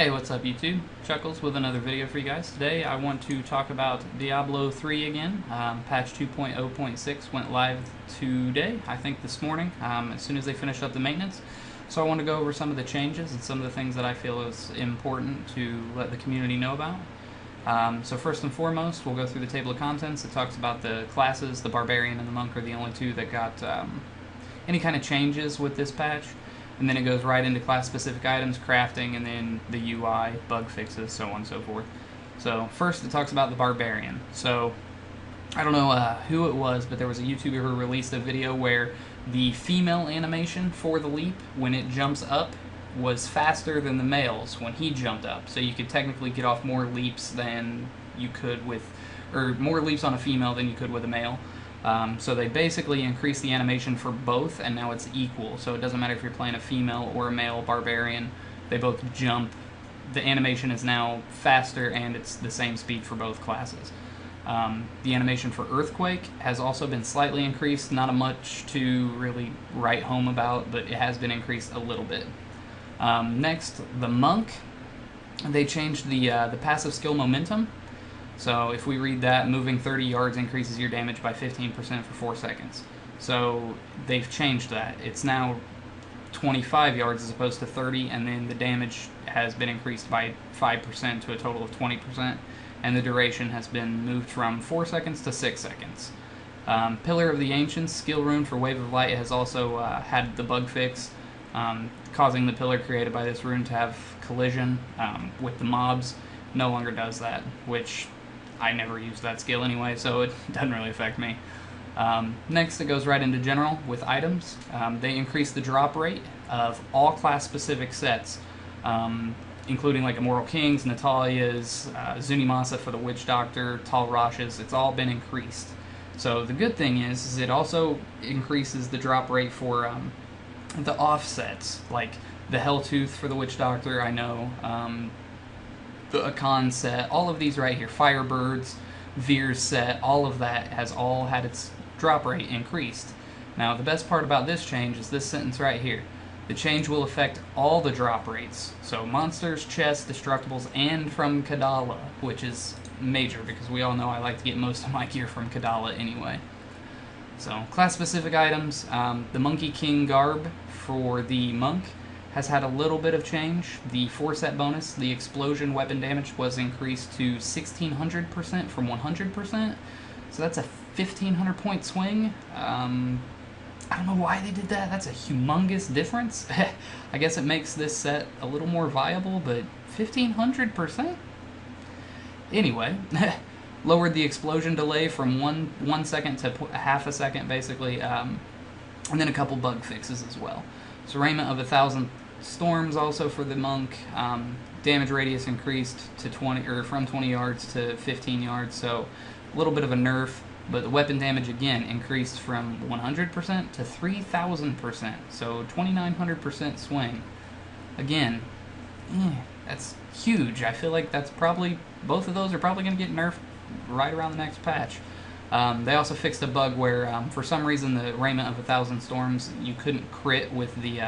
Hey, what's up YouTube? Chuckles with another video for you guys. Today I want to talk about Diablo 3 again. Patch 2.0.6 went live today, I think this morning, as soon as they finished up the maintenance. So I want to go over some of the changes and some of the things that I feel is important to let the community know about. So first and foremost, we'll go through the table of contents. It talks about the classes. The Barbarian and the Monk are the only two that got any kind of changes with this patch. And then it goes right into class-specific items, crafting, and then the UI, bug fixes, so on and so forth. So first it talks about the Barbarian. So I don't know who it was, but there was a YouTuber who released a video where the female animation for the leap, when it jumps up, was faster than the male's when he jumped up. So you could technically get off more leaps than you could with, or more leaps on a female than you could with a male. So they basically increased the animation for both, and now it's equal. So it doesn't matter if you're playing a female or a male barbarian, they both jump. The animation is now faster, and it's the same speed for both classes. The animation for Earthquake has also been slightly increased, not much to really write home about, but it has been increased a little bit. Next, the Monk, they changed the passive skill Momentum. So if we read that, moving 30 yards increases your damage by 15% for 4 seconds. So they've changed that. It's now 25 yards as opposed to 30, and then the damage has been increased by 5% to a total of 20%, and the duration has been moved from 4 seconds to 6 seconds. Pillar of the Ancients, skill rune for Wave of Light, has also had the bug fix, causing the pillar created by this rune to have collision with the mobs. No longer does that, which I never use that skill anyway, so it doesn't really affect me. Next, it goes right into general with items. They increase the drop rate of all class-specific sets, including like Immortal Kings, Natalia's, Zunimasa for the Witch Doctor, Tal Rash's. It's all been increased. So the good thing is it also increases the drop rate for the offsets, like the Helltooth for the Witch Doctor, I know, the Akan set, all of these right here, Firebirds, Veer's set, all of that has all had its drop rate increased. Now, the best part about this change is this sentence right here. The change will affect all the drop rates. So monsters, chests, destructibles, and from Kadala, which is major because we all know I like to get most of my gear from Kadala anyway. So, class-specific items, the Monkey King Garb for the Monk has had a little bit of change. The 4-set bonus, the explosion weapon damage, was increased to 1600% from 100%. So that's a 1500 point swing. I don't know why they did that. That's a humongous difference. I guess it makes this set a little more viable, but 1500%? Anyway, lowered the explosion delay from one second to half a second, basically, and then a couple bug fixes as well. So Raiment of 1,000 Storms also for the Monk. Damage radius increased to 20, or from 20 yards to 15 yards, so a little bit of a nerf. But the weapon damage again increased from 100% to 3,000%, so 2,900% swing. Again, that's huge. I feel like that's probably, both of those are probably going to get nerfed right around the next patch. They also fixed a bug where, for some reason, the Raiment of 1,000 Storms, you couldn't crit with the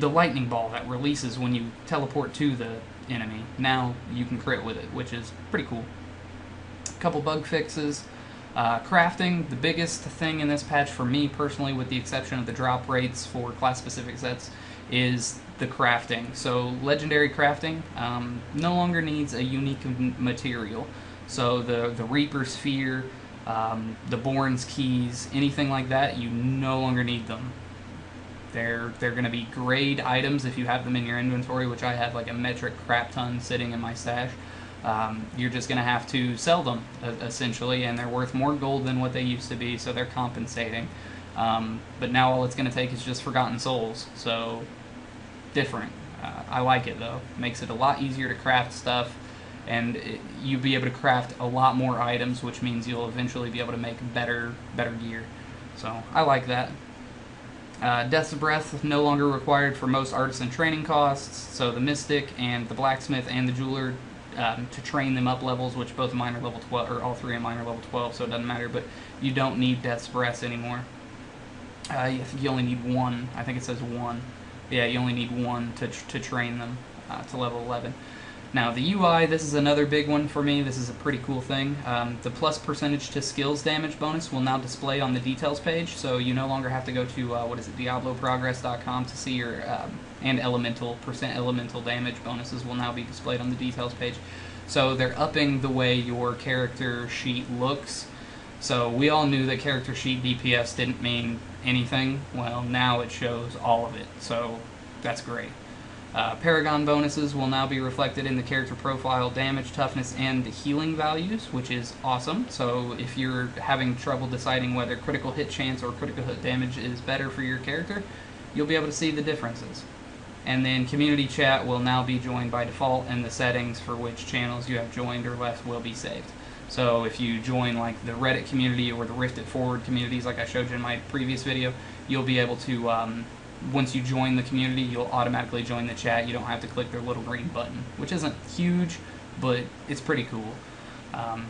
the lightning ball that releases when you teleport to the enemy. Now you can crit with it, which is pretty cool. A couple bug fixes. Crafting, the biggest thing in this patch for me personally, with the exception of the drop rates for class-specific sets, is the crafting. So legendary crafting no longer needs a unique material. So the Reaper Sphere, the Born's Keys, anything like that, you no longer need them. They're going to be grade items if you have them in your inventory, which I have like a metric crap ton sitting in my stash. You're just going to have to sell them, essentially, and they're worth more gold than what they used to be, so they're compensating. But now all it's going to take is just Forgotten Souls, so different. I like it, though. Makes it a lot easier to craft stuff, and you'll be able to craft a lot more items, which means you'll eventually be able to make better gear. So I like that. Death's Breath no longer required for most artisan training costs, so the Mystic and the Blacksmith and the Jeweler, to train them up levels, which both of mine are level 12, or all three of mine are level 12, so it doesn't matter, but you don't need Death's Breath anymore. I think you only need one. I think it says one. Yeah, you only need one to train them to level 11. Now the UI, this is another big one for me. This is a pretty cool thing. The plus percentage to skills damage bonus will now display on the details page, so you no longer have to go to DiabloProgress.com to see your and percent elemental damage bonuses will now be displayed on the details page. So they're upping the way your character sheet looks. So we all knew that character sheet DPS didn't mean anything. Well, now it shows all of it, so that's great. Paragon bonuses will now be reflected in the character profile, damage, toughness, and healing values, which is awesome. So if you're having trouble deciding whether critical hit chance or critical hit damage is better for your character, you'll be able to see the differences. And then community chat will now be joined by default, and the settings for which channels you have joined or left will be saved. So if you join like the Reddit community or the Rift It Forward communities like I showed you in my previous video, you'll be able to once you join the community, you'll automatically join the chat. You don't have to click their little green button, which isn't huge, but it's pretty cool.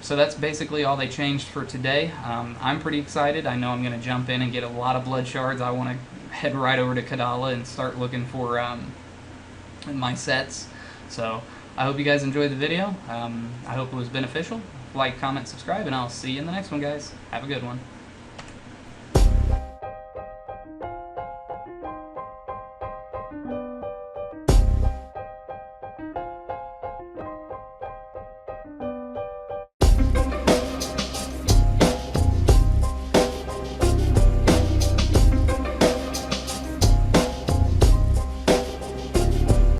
So that's basically all they changed for today. I'm pretty excited. I know I'm going to jump in and get a lot of blood shards. I want to head right over to Kadala and start looking for my sets. So I hope you guys enjoyed the video. I hope it was beneficial. Like, comment, subscribe, and I'll see you in the next one, guys. Have a good one.